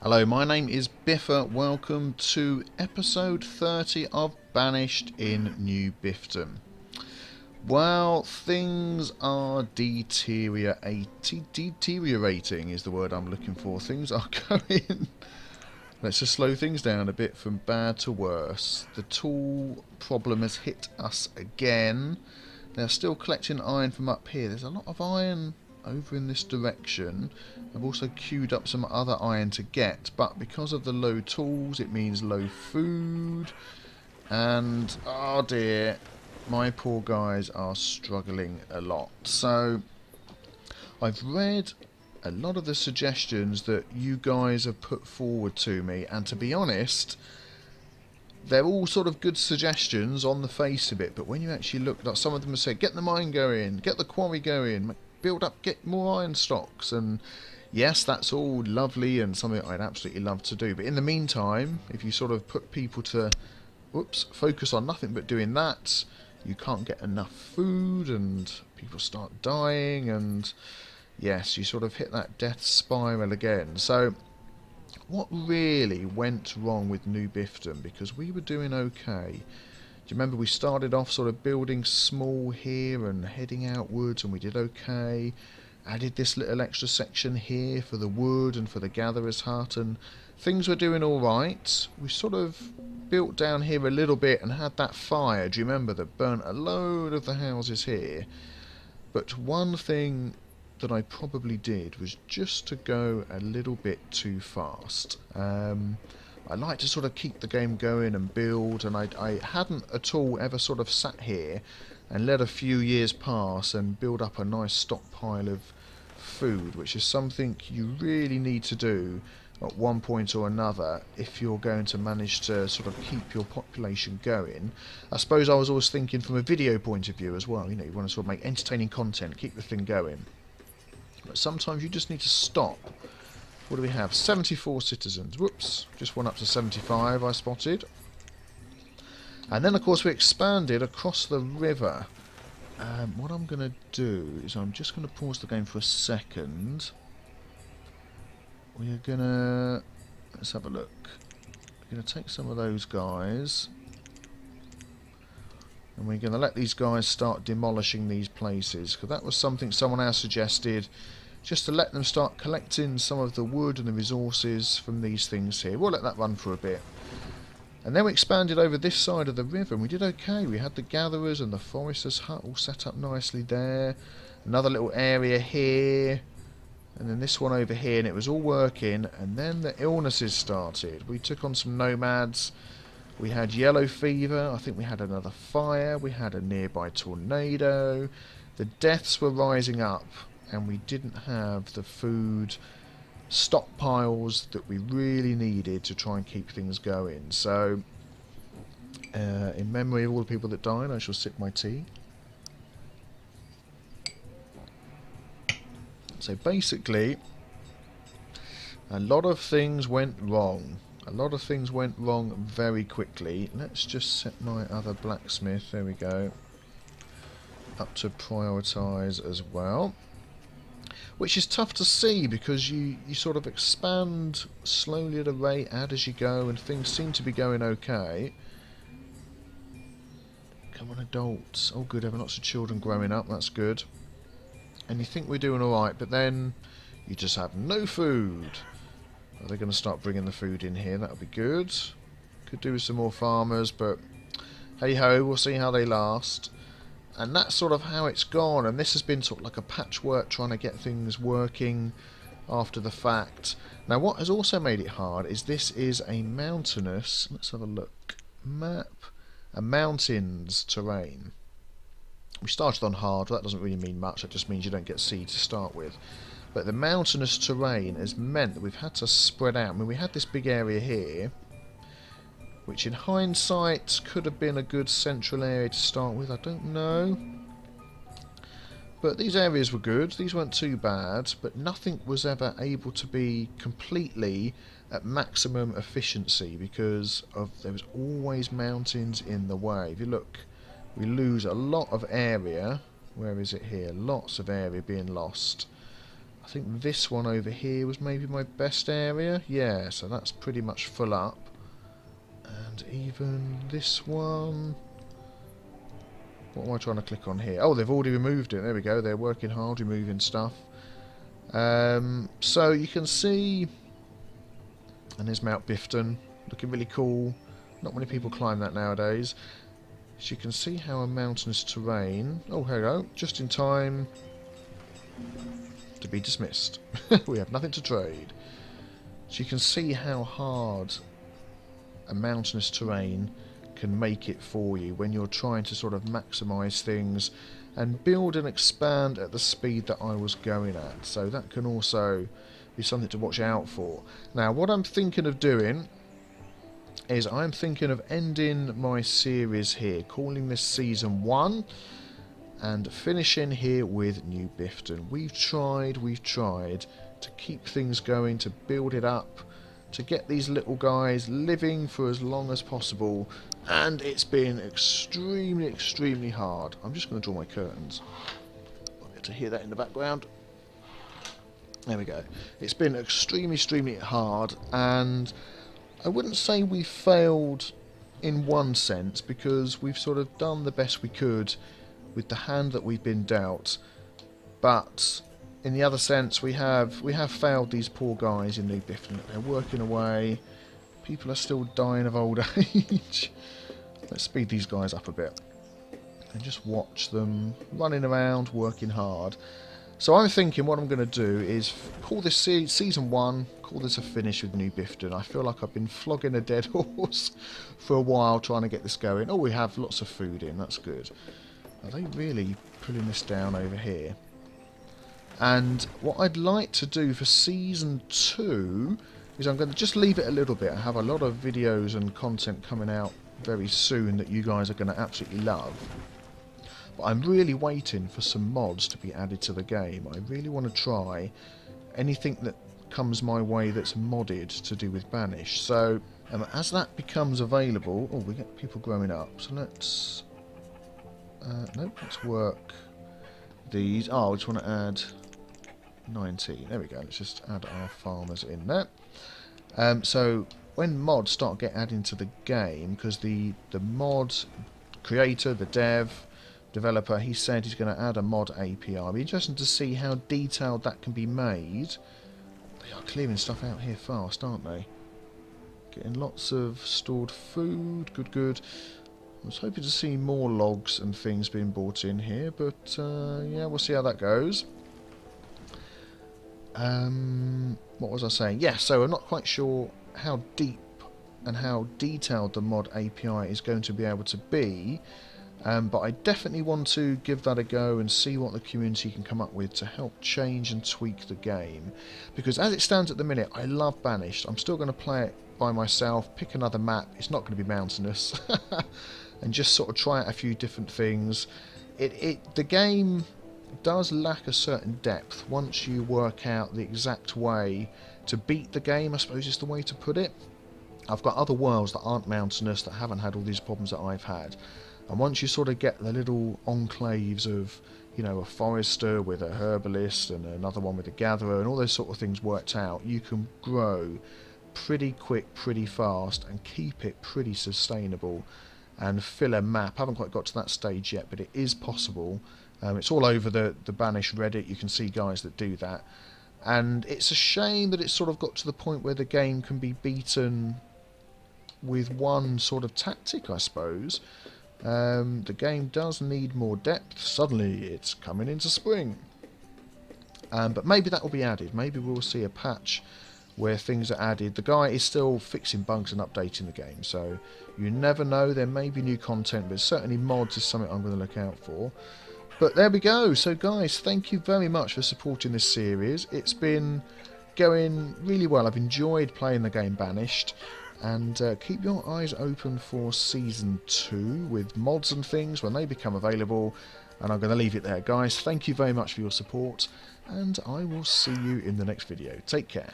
Hello, my name is Biffa. Welcome to episode 30 of Banished in New Bifton. Well, things are deteriorating is the word I'm looking for. Things are going. Let's just slow things down a bit from bad to worse. The tool problem has hit us again. They're still collecting iron from up here. There's a lot of iron over in this direction. I've also queued up some other iron to get, but because of the low tools, it means low food. And, oh dear, my poor guys are struggling a lot. So, I've read a lot of the suggestions that you guys have put forward to me, and to be honest, they're all sort of good suggestions on the face of it, but when you actually look, like some of them have said, get the mine going, get the quarry going, build up, get more iron stocks, and yes, that's all lovely and something I'd absolutely love to do. But in the meantime, if you sort of put people to, focus on nothing but doing that, you can't get enough food, and people start dying, and yes, you sort of hit that death spiral again. So what really went wrong with New Bifton? Because we were doing okay. Do you remember we started off sort of building small here and heading outwards, and we did okay. Added this little extra section here for the wood and for the gatherer's hut, and things were doing alright. We sort of built down here a little bit and had that fire, do you remember, that burnt a load of the houses here. But one thing that I probably did was just to go a little bit too fast. I like to sort of keep the game going and build, and I hadn't at all ever sort of sat here and let a few years pass and build up a nice stockpile of food, which is something you really need to do at one point or another if you're going to manage to sort of keep your population going. I suppose I was always thinking from a video point of view as well. You know, you want to sort of make entertaining content, keep the thing going. But sometimes you just need to stop. What do we have? 74 citizens. Whoops, just went up to 75 I spotted. And then of course we expanded across the river. What I'm going to do is I'm just going to pause the game for a second. We're going to... let's have a look. We're going to take some of those guys. And we're going to let these guys start demolishing these places. Because that was something someone else suggested. Just to let them start collecting some of the wood and the resources from these things here. We'll let that run for a bit. And then we expanded over this side of the river, and we did okay. We had the gatherers and the forester's hut all set up nicely there. Another little area here. And then this one over here, and it was all working. And then the illnesses started. We took on some nomads. We had yellow fever. I think we had another fire. We had a nearby tornado. The deaths were rising up, and we didn't have the food stockpiles that we really needed to try and keep things going. So, in memory of all the people that died, I shall sip my tea. So basically, a lot of things went wrong. A lot of things went wrong very quickly. Let's just set my other blacksmith, there we go, up to prioritise as well. Which is tough to see because you sort of expand slowly at a rate, add as you go, and things seem to be going okay. Come on, adults. Oh good, having lots of children growing up, that's good. And you think we're doing alright, but then you just have no food. Are they going to start bringing the food in here? That would be good. Could do with some more farmers, but hey ho, we'll see how they last. And that's sort of how it's gone, and this has been sort of like a patchwork trying to get things working after the fact. Now what has also made it hard is this is a mountainous, let's have a look, map, a mountains terrain. We started on hard, that doesn't really mean much, that just means you don't get seed to start with. But the mountainous terrain has meant that we've had to spread out. I mean, we had this big area here, which in hindsight could have been a good central area to start with, I don't know. But these areas were good, these weren't too bad, but nothing was ever able to be completely at maximum efficiency because there was always mountains in the way. If you look, we lose a lot of area. Where is it here? Lots of area being lost. I I think this one over here was maybe my best area. Yeah, so that's pretty much full up. And even this one... What am I trying to click on here? Oh, they've already removed it. There we go. They're working hard removing stuff. So you can see... And there's Mount Bifton. Looking really cool. Not many people climb that nowadays. So you can see how a mountainous terrain... Oh, hello. Just in time to be dismissed. We have nothing to trade. So you can see how hard a mountainous terrain can make it for you when you're trying to sort of maximise things and build and expand at the speed that I was going at. So that can also be something to watch out for. Now, what I'm thinking of doing is I'm thinking of ending my series here, calling this Season 1, and finishing here with New Bifton. We've tried to keep things going, to build it up, to get these little guys living for as long as possible, and it's been extremely hard. I'm just going to draw my curtains. I'll get to hear that in the background. There we go. It's been extremely hard, and I wouldn't say we failed in one sense, because we've sort of done the best we could with the hand that we've been dealt, but in the other sense we have failed these poor guys in New Bifton. They're working away. People are still dying of old age. Let's speed these guys up a bit and just watch them running around, working hard. So I'm thinking what I'm going to do is call this Season 1, call this a finish with New Bifton. I feel like I've been flogging a dead horse for a while trying to get this going. Oh, we have lots of food in, that's good. Are they really pulling this down over here? And what I'd like to do for Season 2 is I'm going to just leave it a little bit. I have a lot of videos and content coming out very soon that you guys are going to absolutely love. But I'm really waiting for some mods to be added to the game. I really want to try anything that comes my way that's modded to do with Banished. So as that becomes available... Oh, we get people growing up. So let's... nope, let's work these. Oh, I just want to add 19. There we go. Let's just add our farmers in there. So when mods start get added into the game, because the mod creator, the developer, he said he's going to add a mod API. It'll be interesting to see how detailed that can be made. They are clearing stuff out here fast, aren't they? Getting lots of stored food. Good. I was hoping to see more logs and things being brought in here, but yeah, we'll see how that goes. What was I saying? Yeah, so I'm not quite sure how deep and how detailed the mod API is going to be able to be, but I definitely want to give that a go and see what the community can come up with to help change and tweak the game. Because as it stands at the minute, I love Banished. I'm still going to play it by myself, pick another map. It's not going to be mountainous. And just sort of try out a few different things. The game does lack a certain depth once you work out the exact way to beat the game, I suppose is the way to put it. I've got other worlds that aren't mountainous, that haven't had all these problems that I've had. And once you sort of get the little enclaves of, you know, a forester with a herbalist and another one with a gatherer and all those sort of things worked out, you can grow pretty quick, pretty fast, and keep it pretty sustainable and fill a map. I haven't quite got to that stage yet, but it is possible. It's all over the Banished Reddit. You can see guys that do that. And it's a shame that it's sort of got to the point where the game can be beaten with one sort of tactic, I suppose. The game does need more depth. Suddenly it's coming into spring. But maybe that will be added. Maybe we'll see a patch where things are added. The guy is still fixing bugs and updating the game, so you never know. There may be new content, but certainly mods is something I'm going to look out for. But there we go. So guys, thank you very much for supporting this series. It's been going really well. I've enjoyed playing the game Banished, and keep your eyes open for Season 2 with mods and things when they become available. And I'm going to leave it there, guys. Thank you very much for your support, and I will see you in the next video. Take care.